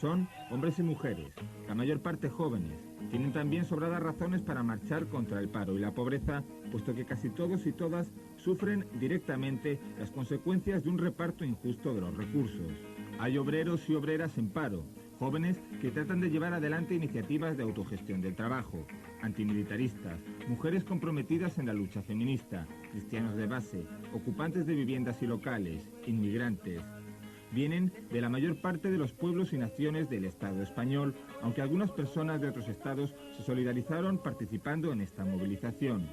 Son hombres y mujeres, la mayor parte jóvenes. Tienen también sobradas razones para marchar contra el paro y la pobreza, puesto que casi todos y todas sufren directamente las consecuencias de un reparto injusto de los recursos. Hay obreros y obreras en paro, jóvenes que tratan de llevar adelante iniciativas de autogestión del trabajo, antimilitaristas, mujeres comprometidas en la lucha feminista, cristianos de base, ocupantes de viviendas y locales, inmigrantes. Vienen de la mayor parte de los pueblos y naciones del Estado español, aunque algunas personas de otros estados se solidarizaron participando en esta movilización.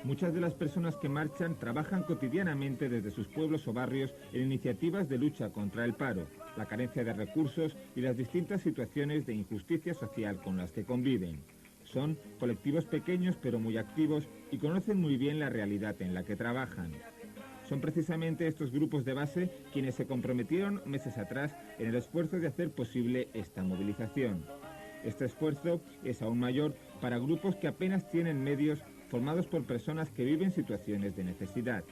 Muchas de las personas que marchan trabajan cotidianamente desde sus pueblos o barrios en iniciativas de lucha contra el paro, la carencia de recursos y las distintas situaciones de injusticia social con las que conviven. Son colectivos pequeños pero muy activos y conocen muy bien la realidad en la que trabajan. Son precisamente estos grupos de base quienes se comprometieron meses atrás en el esfuerzo de hacer posible esta movilización. Este esfuerzo es aún mayor para grupos que apenas tienen medios, formados por personas que viven situaciones de necesidad.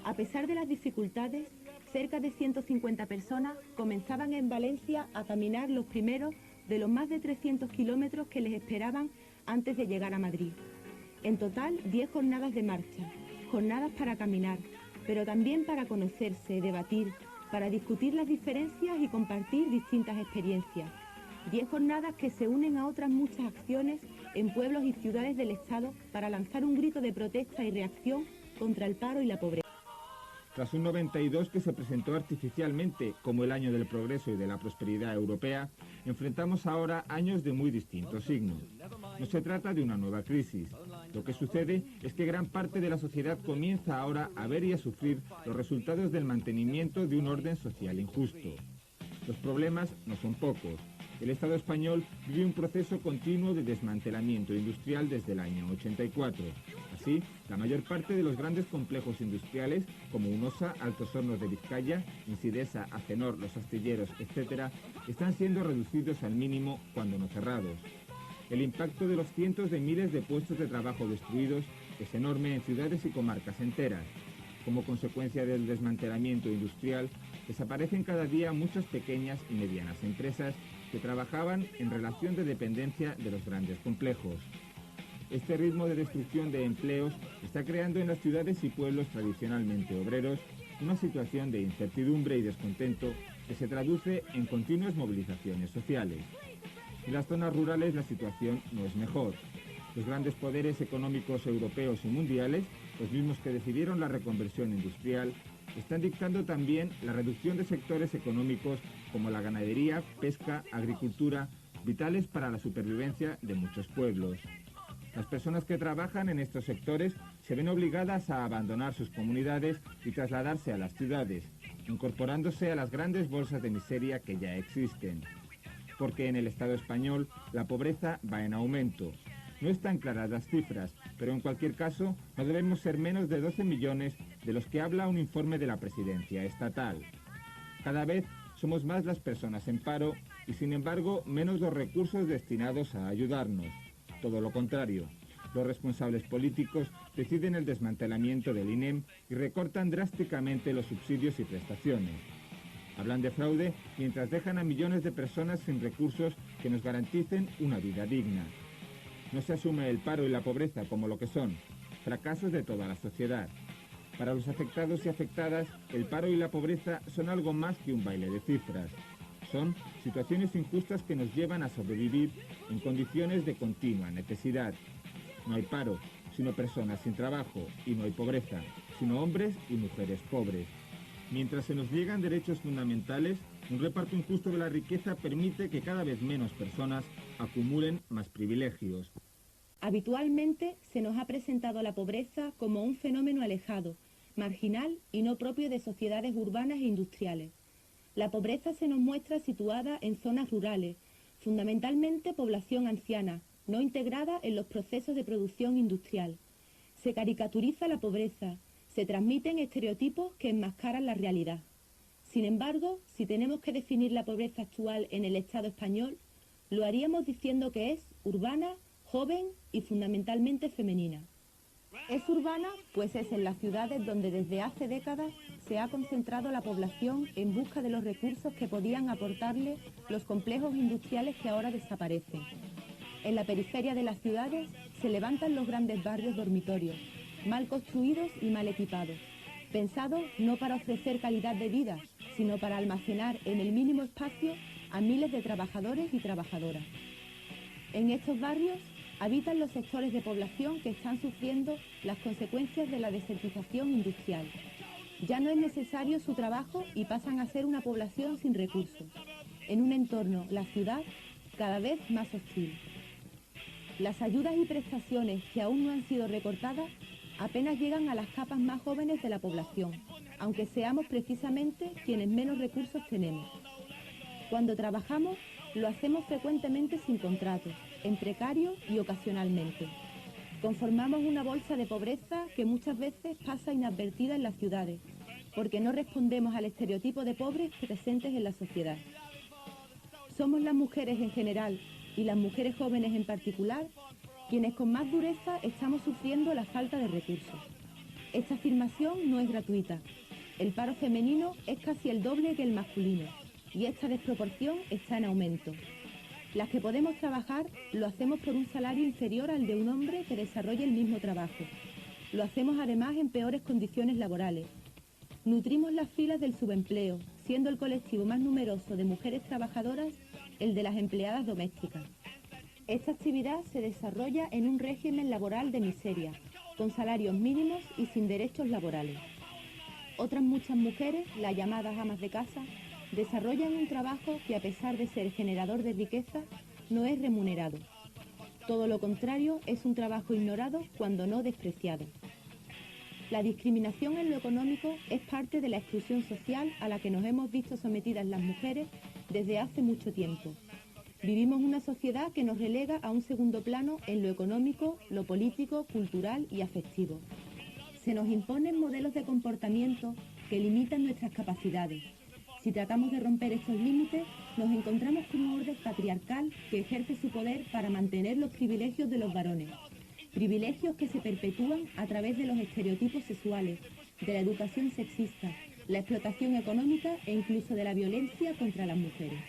A pesar de las dificultades, cerca de 150 personas comenzaban en Valencia a caminar los primeros de los más de 300 kilómetros que les esperaban antes de llegar a Madrid. En total, 10 jornadas de marcha. Jornadas para caminar, pero también para conocerse, debatir, para discutir las diferencias y compartir distintas experiencias. 10 jornadas que se unen a otras muchas acciones en pueblos y ciudades del Estado para lanzar un grito de protesta y reacción contra el paro y la pobreza. Tras un 92 que se presentó artificialmente como el año del progreso y de la prosperidad europea, enfrentamos ahora años de muy distinto signo. No se trata de una nueva crisis. Lo que sucede es que gran parte de la sociedad comienza ahora a ver y a sufrir los resultados del mantenimiento de un orden social injusto. Los problemas no son pocos. El Estado español vive un proceso continuo de desmantelamiento industrial desde el año 84. Así, la mayor parte de los grandes complejos industriales, como Unosa, Altos Hornos de Vizcaya, Insidesa, Acenor, Los Astilleros, etc., están siendo reducidos al mínimo, cuando no cerrados. El impacto de los cientos de miles de puestos de trabajo destruidos es enorme en ciudades y comarcas enteras. Como consecuencia del desmantelamiento industrial, desaparecen cada día muchas pequeñas y medianas empresas que trabajaban en relación de dependencia de los grandes complejos. Este ritmo de destrucción de empleos está creando en las ciudades y pueblos tradicionalmente obreros una situación de incertidumbre y descontento que se traduce en continuas movilizaciones sociales. En las zonas rurales la situación no es mejor. Los grandes poderes económicos europeos y mundiales, los mismos que decidieron la reconversión industrial, están dictando también la reducción de sectores económicos como la ganadería, pesca, agricultura, vitales para la supervivencia de muchos pueblos. Las personas que trabajan en estos sectores se ven obligadas a abandonar sus comunidades y trasladarse a las ciudades, incorporándose a las grandes bolsas de miseria que ya existen. Porque en el Estado español la pobreza va en aumento. No están claras las cifras, pero en cualquier caso no debemos ser menos de 12 millones de los que habla un informe de la presidencia estatal. Cada vez somos más las personas en paro y sin embargo menos los recursos destinados a ayudarnos. Todo lo contrario, los responsables políticos deciden el desmantelamiento del INEM y recortan drásticamente los subsidios y prestaciones. Hablan de fraude mientras dejan a millones de personas sin recursos que nos garanticen una vida digna. No se asume el paro y la pobreza como lo que son, fracasos de toda la sociedad. Para los afectados y afectadas, el paro y la pobreza son algo más que un baile de cifras. Son situaciones injustas que nos llevan a sobrevivir en condiciones de continua necesidad. No hay paro, sino personas sin trabajo, y no hay pobreza, sino hombres y mujeres pobres. Mientras se nos niegan derechos fundamentales, un reparto injusto de la riqueza permite que cada vez menos personas acumulen más privilegios. Habitualmente se nos ha presentado la pobreza como un fenómeno alejado, marginal y no propio de sociedades urbanas e industriales. La pobreza se nos muestra situada en zonas rurales, fundamentalmente población anciana, no integrada en los procesos de producción industrial. Se caricaturiza la pobreza, se transmiten estereotipos que enmascaran la realidad. Sin embargo, si tenemos que definir la pobreza actual en el Estado español, lo haríamos diciendo que es urbana, joven y fundamentalmente femenina. Es urbana, pues es en las ciudades donde desde hace décadas se ha concentrado la población en busca de los recursos que podían aportarle los complejos industriales que ahora desaparecen. En la periferia de las ciudades se levantan los grandes barrios dormitorios, mal construidos y mal equipados, pensados no para ofrecer calidad de vida, sino para almacenar en el mínimo espacio a miles de trabajadores y trabajadoras. En estos barrios habitan los sectores de población que están sufriendo las consecuencias de la desertización industrial. Ya no es necesario su trabajo y pasan a ser una población sin recursos, en un entorno, la ciudad, cada vez más hostil. Las ayudas y prestaciones que aún no han sido recortadas apenas llegan a las capas más jóvenes de la población, aunque seamos precisamente quienes menos recursos tenemos. Cuando trabajamos, lo hacemos frecuentemente sin contratos, en precario y ocasionalmente. Conformamos una bolsa de pobreza que muchas veces pasa inadvertida en las ciudades, porque no respondemos al estereotipo de pobres presentes en la sociedad. Somos las mujeres en general y las mujeres jóvenes en particular quienes con más dureza estamos sufriendo la falta de recursos. Esta afirmación no es gratuita. El paro femenino es casi el doble que el masculino y esta desproporción está en aumento. Las que podemos trabajar lo hacemos por un salario inferior al de un hombre que desarrolla el mismo trabajo. Lo hacemos además en peores condiciones laborales. Nutrimos las filas del subempleo, siendo el colectivo más numeroso de mujeres trabajadoras el de las empleadas domésticas. Esta actividad se desarrolla en un régimen laboral de miseria, con salarios mínimos y sin derechos laborales. Otras muchas mujeres, las llamadas amas de casa, desarrollan un trabajo que a pesar de ser generador de riqueza, no es remunerado. Todo lo contrario, es un trabajo ignorado, cuando no despreciado. La discriminación en lo económico es parte de la exclusión social a la que nos hemos visto sometidas las mujeres desde hace mucho tiempo. Vivimos una sociedad que nos relega a un segundo plano en lo económico, lo político, cultural y afectivo. Se nos imponen modelos de comportamiento que limitan nuestras capacidades. Si tratamos de romper estos límites, nos encontramos con un orden patriarcal que ejerce su poder para mantener los privilegios de los varones. Privilegios que se perpetúan a través de los estereotipos sexuales, de la educación sexista, la explotación económica e incluso de la violencia contra las mujeres.